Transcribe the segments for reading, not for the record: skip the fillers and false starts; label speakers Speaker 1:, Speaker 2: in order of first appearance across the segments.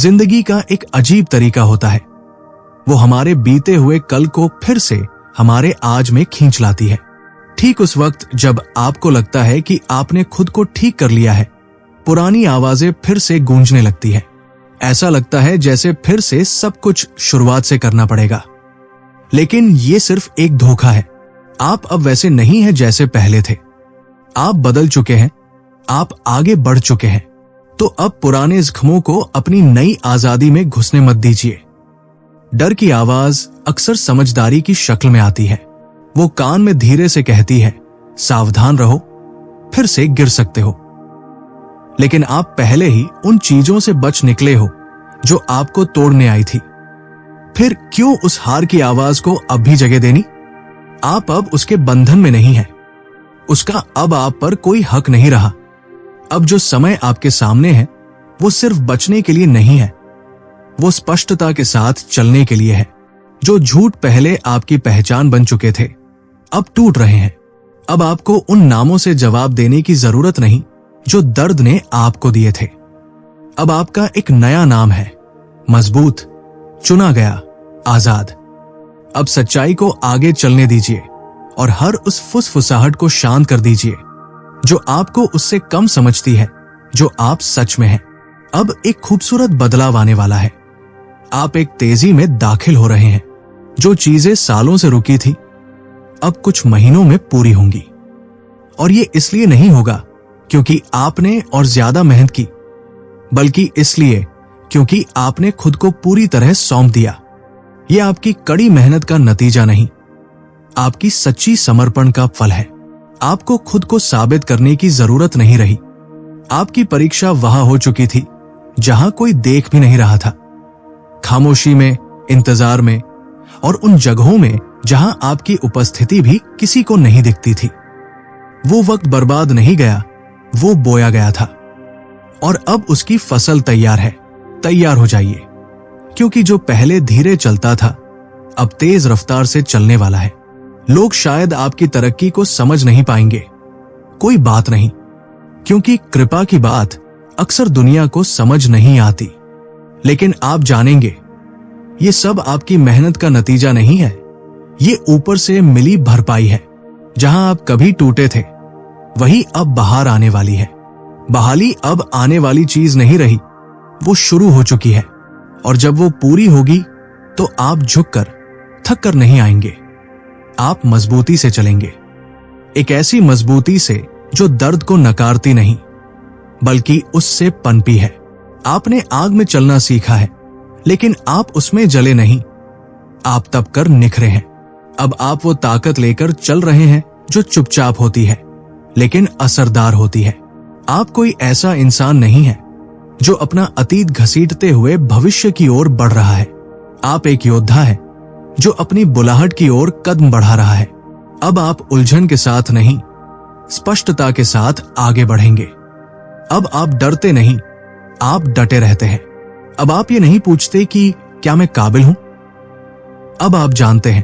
Speaker 1: जिंदगी का एक अजीब तरीका होता है। वो हमारे बीते हुए कल को फिर से हमारे आज में खींच लाती है। ठीक उस वक्त जब आपको लगता है कि आपने खुद को ठीक कर लिया है, पुरानी आवाजें फिर से गूंजने लगती है। ऐसा लगता है जैसे फिर से सब कुछ शुरुआत से करना पड़ेगा। लेकिन ये सिर्फ एक धोखा है। आप अब वैसे नहीं हैं जैसे पहले थे। आप बदल चुके हैं, आप आगे बढ़ चुके हैं। तो अब पुराने जख्मों को अपनी नई आजादी में घुसने मत दीजिए। डर की आवाज अक्सर समझदारी की शक्ल में आती है। वो कान में धीरे से कहती है, सावधान रहो, फिर से गिर सकते हो। लेकिन आप पहले ही उन चीजों से बच निकले हो जो आपको तोड़ने आई थी। फिर क्यों उस हार की आवाज को अब भी जगह देनी? आप अब उसके बंधन में नहीं हैं। उसका अब आप पर कोई हक नहीं रहा। अब जो समय आपके सामने है वो सिर्फ बचने के लिए नहीं है, वो स्पष्टता के साथ चलने के लिए है। जो झूठ पहले आपकी पहचान बन चुके थे अब टूट रहे हैं। अब आपको उन नामों से जवाब देने की जरूरत नहीं जो दर्द ने आपको दिए थे। अब आपका एक नया नाम है, मजबूत, चुना गया, आजाद। अब सच्चाई को आगे चलने दीजिए और हर उस फुसफुसाहट को शांत कर दीजिए जो आपको उससे कम समझती है जो आप सच में हैं। अब एक खूबसूरत बदलाव आने वाला है। आप एक तेजी में दाखिल हो रहे हैं। जो चीजें सालों से रुकी थी अब कुछ महीनों में पूरी होंगी। और ये इसलिए नहीं होगा क्योंकि आपने और ज्यादा मेहनत की, बल्कि इसलिए क्योंकि आपने खुद को पूरी तरह सौंप दिया। ये आपकी कड़ी मेहनत का नतीजा नहीं, आपकी सच्ची समर्पण का फल है। आपको खुद को साबित करने की जरूरत नहीं रही। आपकी परीक्षा वहां हो चुकी थी जहां कोई देख भी नहीं रहा था। खामोशी में, इंतजार में और उन जगहों में जहां आपकी उपस्थिति भी किसी को नहीं दिखती थी। वो वक्त बर्बाद नहीं गया, वो बोया गया था और अब उसकी फसल तैयार है। तैयार हो जाइए, क्योंकि जो पहले धीरे चलता था अब तेज रफ्तार से चलने वाला है। लोग शायद आपकी तरक्की को समझ नहीं पाएंगे, कोई बात नहीं, क्योंकि कृपा की बात अक्सर दुनिया को समझ नहीं आती। लेकिन आप जानेंगे ये सब आपकी मेहनत का नतीजा नहीं है, ये ऊपर से मिली भरपाई है। जहां आप कभी टूटे थे वही अब बाहर आने वाली है। बहाली अब आने वाली चीज नहीं रही, वो शुरू हो चुकी है। और जब वो पूरी होगी तो आप झुककर, थक कर नहीं आएंगे। आप मजबूती से चलेंगे, एक ऐसी मजबूती से जो दर्द को नकारती नहीं बल्कि उससे पनपी है। आपने आग में चलना सीखा है, लेकिन आप उसमें जले नहीं, आप तप कर निखरे हैं। अब आप वो ताकत लेकर चल रहे हैं जो चुपचाप होती है लेकिन असरदार होती है। आप कोई ऐसा इंसान नहीं है जो अपना अतीत घसीटते हुए भविष्य की ओर बढ़ रहा है। आप एक योद्धा है जो अपनी बुलाहट की ओर कदम बढ़ा रहा है। अब आप उलझन के साथ नहीं, स्पष्टता के साथ आगे बढ़ेंगे। अब आप डरते नहीं, आप डटे रहते हैं। अब आप ये नहीं पूछते कि क्या मैं काबिल हूं। अब आप जानते हैं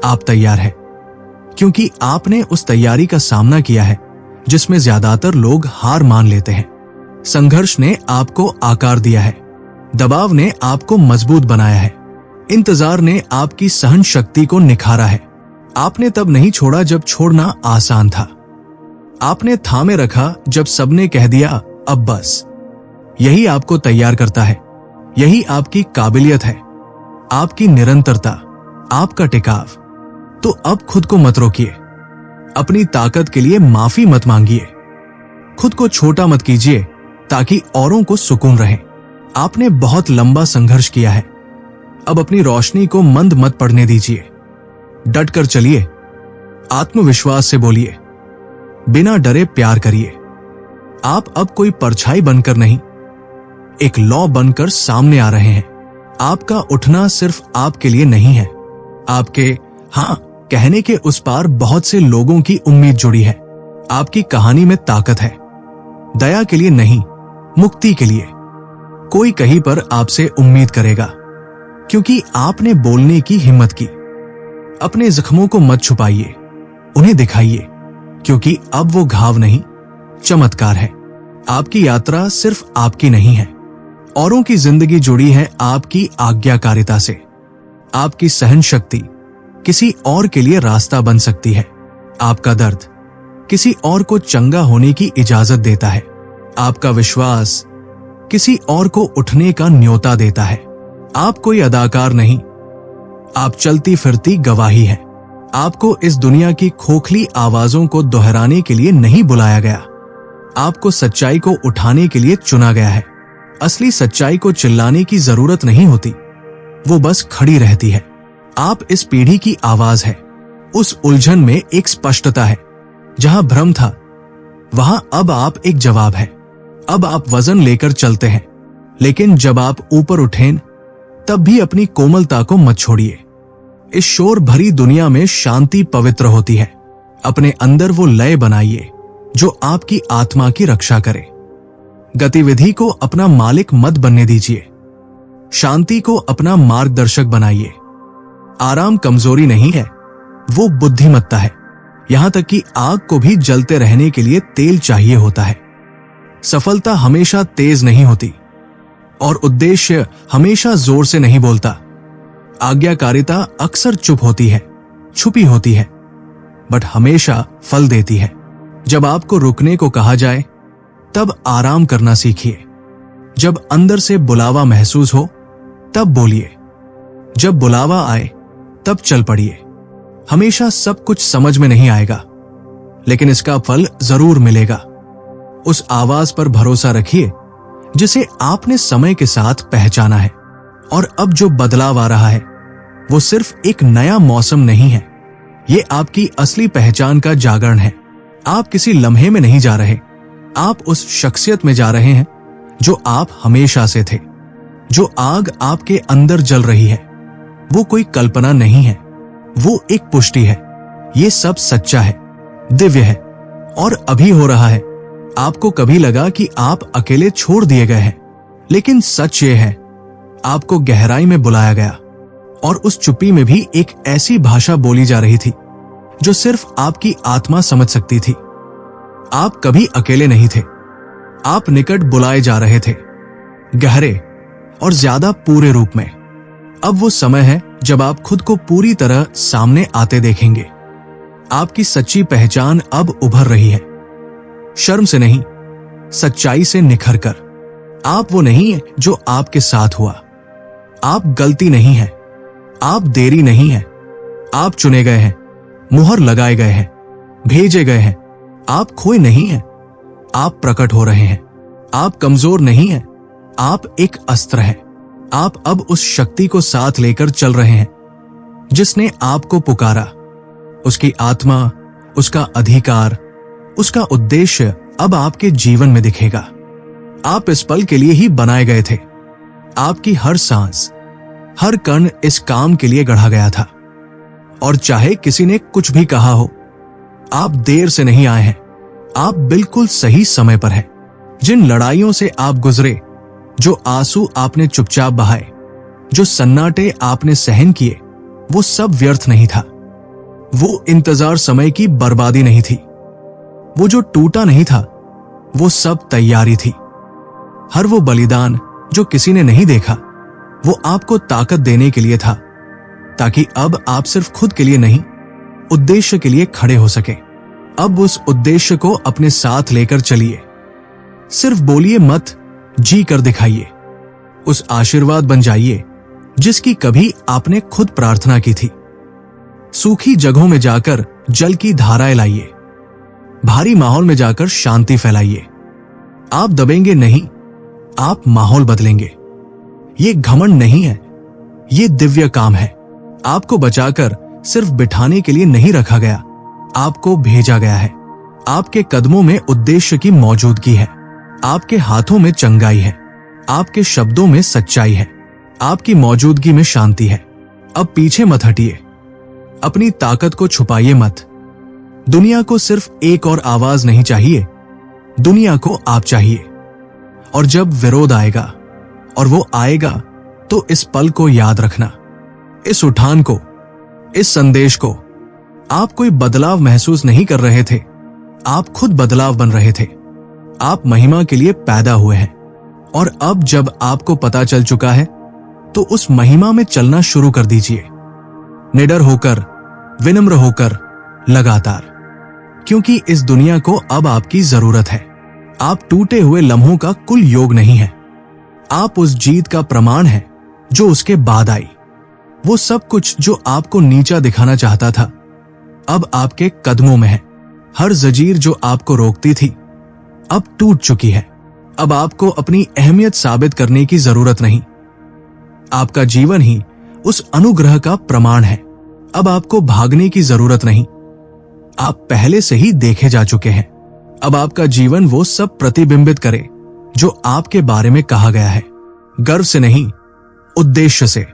Speaker 1: आप तैयार हैं, क्योंकि आपने उस तैयारी का सामना किया है जिसमें ज्यादातर लोग हार मान लेते हैं। संघर्ष ने आपको आकार दिया है, दबाव ने आपको मजबूत बनाया है, इंतजार ने आपकी सहन शक्ति को निखारा है। आपने तब नहीं छोड़ा जब छोड़ना आसान था। आपने थामे रखा जब सबने कह दिया अब बस। यही आपको तैयार करता है, यही आपकी काबिलियत है, आपकी निरंतरता, आपका टिकाव। तो अब खुद को मत रोकिए, अपनी ताकत के लिए माफी मत मांगिए, खुद को छोटा मत कीजिए ताकि औरों को सुकून रहे। आपने बहुत लंबा संघर्ष किया है, अब अपनी रोशनी को मंद मत पड़ने दीजिए। डटकर चलिए, आत्मविश्वास से बोलिए, बिना डरे प्यार करिए। आप अब कोई परछाई बनकर नहीं, एक लौ बनकर सामने आ रहे हैं। आपका उठना सिर्फ आपके लिए नहीं है, आपके हाँ कहने के उस पार बहुत से लोगों की उम्मीद जुड़ी है। आपकी कहानी में ताकत है, दया के लिए नहीं, मुक्ति के लिए। कोई कहीं पर आपसे उम्मीद करेगा, क्योंकि आपने बोलने की हिम्मत की। अपने जख्मों को मत छुपाइए, उन्हें दिखाइए, क्योंकि अब वो घाव नहीं, चमत्कार है। आपकी यात्रा सिर्फ आपकी नहीं है, औरों की जिंदगी जुड़ी है आपकी आज्ञाकारिता से। आपकी सहन शक्ति किसी और के लिए रास्ता बन सकती है। आपका दर्द किसी और को चंगा होने की इजाजत देता है। आपका विश्वास किसी और को उठने का न्योता देता है। आप कोई अदाकार नहीं, आप चलती फिरती गवाही हैं। आपको इस दुनिया की खोखली आवाजों को दोहराने के लिए नहीं बुलाया गया, आपको सच्चाई को उठाने के लिए चुना गया है। असली सच्चाई को चिल्लाने की जरूरत नहीं होती, वो बस खड़ी रहती है। आप इस पीढ़ी की आवाज है। उस उलझन में एक स्पष्टता है। जहां भ्रम था वहां अब आप एक जवाब है। अब आप वजन लेकर चलते हैं, लेकिन जब आप ऊपर उठें तब भी अपनी कोमलता को मत छोड़िए। इस शोर भरी दुनिया में शांति पवित्र होती है। अपने अंदर वो लय बनाइए जो आपकी आत्मा की रक्षा करे। गतिविधि को अपना मालिक मत बनने दीजिए, शांति को अपना मार्गदर्शक बनाइए। आराम कमजोरी नहीं है, वो बुद्धिमत्ता है। यहां तक कि आग को भी जलते रहने के लिए तेल चाहिए होता है। सफलता हमेशा तेज नहीं होती और उद्देश्य हमेशा जोर से नहीं बोलता। आज्ञाकारिता अक्सर चुप होती है, छुपी होती है, बट हमेशा फल देती है। जब आपको रुकने को कहा जाए तब आराम करना सीखिए। जब अंदर से बुलावा महसूस हो तब बोलिए। जब बुलावा आए तब चल पड़िए। हमेशा सब कुछ समझ में नहीं आएगा, लेकिन इसका फल जरूर मिलेगा। उस आवाज पर भरोसा रखिए जिसे आपने समय के साथ पहचाना है। और अब जो बदलाव आ रहा है वो सिर्फ एक नया मौसम नहीं है, ये आपकी असली पहचान का जागरण है। आप किसी लम्हे में नहीं जा रहे, आप उस शख्सियत में जा रहे हैं जो आप हमेशा से थे। जो आग आपके अंदर जल रही है वो कोई कल्पना नहीं है, वो एक पुष्टि है। ये सब सच्चा है, दिव्य है और अभी हो रहा है। आपको कभी लगा कि आप अकेले छोड़ दिए गए हैं, लेकिन सच ये है आपको गहराई में बुलाया गया। और उस चुप्पी में भी एक ऐसी भाषा बोली जा रही थी जो सिर्फ आपकी आत्मा समझ सकती थी। आप कभी अकेले नहीं थे, आप निकट बुलाए जा रहे थे, गहरे और ज्यादा पूरे रूप में। अब वो समय है जब आप खुद को पूरी तरह सामने आते देखेंगे। आपकी सच्ची पहचान अब उभर रही है, शर्म से नहीं, सच्चाई से निखर कर। आप वो नहीं है जो आपके साथ हुआ। आप गलती नहीं है, आप देरी नहीं है, आप चुने गए हैं, मुहर लगाए गए हैं, भेजे गए हैं। आप खोए नहीं हैं, आप प्रकट हो रहे हैं। आप कमजोर नहीं हैं, आप एक अस्त्र हैं। आप अब उस शक्ति को साथ लेकर चल रहे हैं जिसने आपको पुकारा। उसकी आत्मा, उसका अधिकार, उसका उद्देश्य अब आपके जीवन में दिखेगा। आप इस पल के लिए ही बनाए गए थे। आपकी हर सांस, हर कण इस काम के लिए गढ़ा गया था। और चाहे किसी ने कुछ भी कहा हो, आप देर से नहीं आए हैं, आप बिल्कुल सही समय पर हैं। जिन लड़ाइयों से आप गुजरे, जो आंसू आपने चुपचाप बहाए, जो सन्नाटे आपने सहन किए, वो सब व्यर्थ नहीं था। वो इंतजार समय की बर्बादी नहीं थी। वो जो टूटा नहीं था, वो सब तैयारी थी। हर वो बलिदान जो किसी ने नहीं देखा, वो आपको ताकत देने के लिए था, ताकि अब आप सिर्फ खुद के लिए नहीं, उद्देश्य के लिए खड़े हो सके। अब उस उद्देश्य को अपने साथ लेकर चलिए। सिर्फ बोलिए मत, जी कर दिखाइए। उस आशीर्वाद बन जाइए जिसकी कभी आपने खुद प्रार्थना की थी। सूखी जगहों में जाकर जल की धाराएं लाइए। भारी माहौल में जाकर शांति फैलाइए। आप दबेंगे नहीं, आप माहौल बदलेंगे। ये घमंड नहीं है, ये दिव्य काम है। आपको बचाकर सिर्फ बिठाने के लिए नहीं रखा गया, आपको भेजा गया है। आपके कदमों में उद्देश्य की मौजूदगी है, आपके हाथों में चंगाई है, आपके शब्दों में सच्चाई है, आपकी मौजूदगी में शांति है। अब पीछे मत हटिए, अपनी ताकत को छुपाइए मत। दुनिया को सिर्फ एक और आवाज नहीं चाहिए, दुनिया को आप चाहिए। और जब विरोध आएगा, और वो आएगा, तो इस पल को याद रखना, इस उठान को, इस संदेश को। आप कोई बदलाव महसूस नहीं कर रहे थे, आप खुद बदलाव बन रहे थे। आप महिमा के लिए पैदा हुए हैं और अब जब आपको पता चल चुका है तो उस महिमा में चलना शुरू कर दीजिए, निडर होकर, विनम्र होकर, लगातार, क्योंकि इस दुनिया को अब आपकी जरूरत है। आप टूटे हुए लम्हों का कुल योग नहीं है, आप उस जीत का प्रमाण है जो उसके बाद आई। वो सब कुछ जो आपको नीचा दिखाना चाहता था अब आपके कदमों में है। हर जंजीर जो आपको रोकती थी अब टूट चुकी है। अब आपको अपनी अहमियत साबित करने की जरूरत नहीं, आपका जीवन ही उस अनुग्रह का प्रमाण है। अब आपको भागने की जरूरत नहीं, आप पहले से ही देखे जा चुके हैं। अब आपका जीवन वो सब प्रतिबिंबित करे जो आपके बारे में कहा गया है। गर्व से नहीं, उद्देश्य से।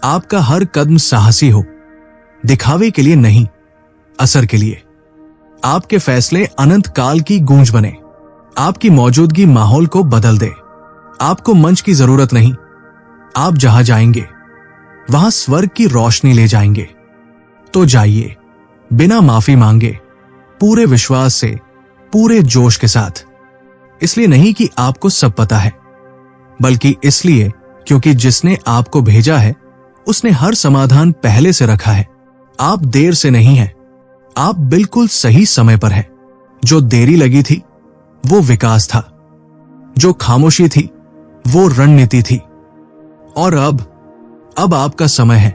Speaker 1: आपका हर कदम साहसी हो, दिखावे के लिए नहीं, असर के लिए। आपके फैसले अनंत काल की गूंज बने, आपकी मौजूदगी माहौल को बदल दे। आपको मंच की जरूरत नहीं, आप जहां जाएंगे वहां स्वर्ग की रोशनी ले जाएंगे। तो जाइए, बिना माफी मांगे, पूरे विश्वास से, पूरे जोश के साथ। इसलिए नहीं कि आपको सब पता है, बल्कि इसलिए क्योंकि जिसने आपको भेजा है उसने हर समाधान पहले से रखा है। आप देर से नहीं हैं, आप बिल्कुल सही समय पर हैं। जो देरी लगी थी वो विकास था, जो खामोशी थी वो रणनीति थी। और अब आपका समय है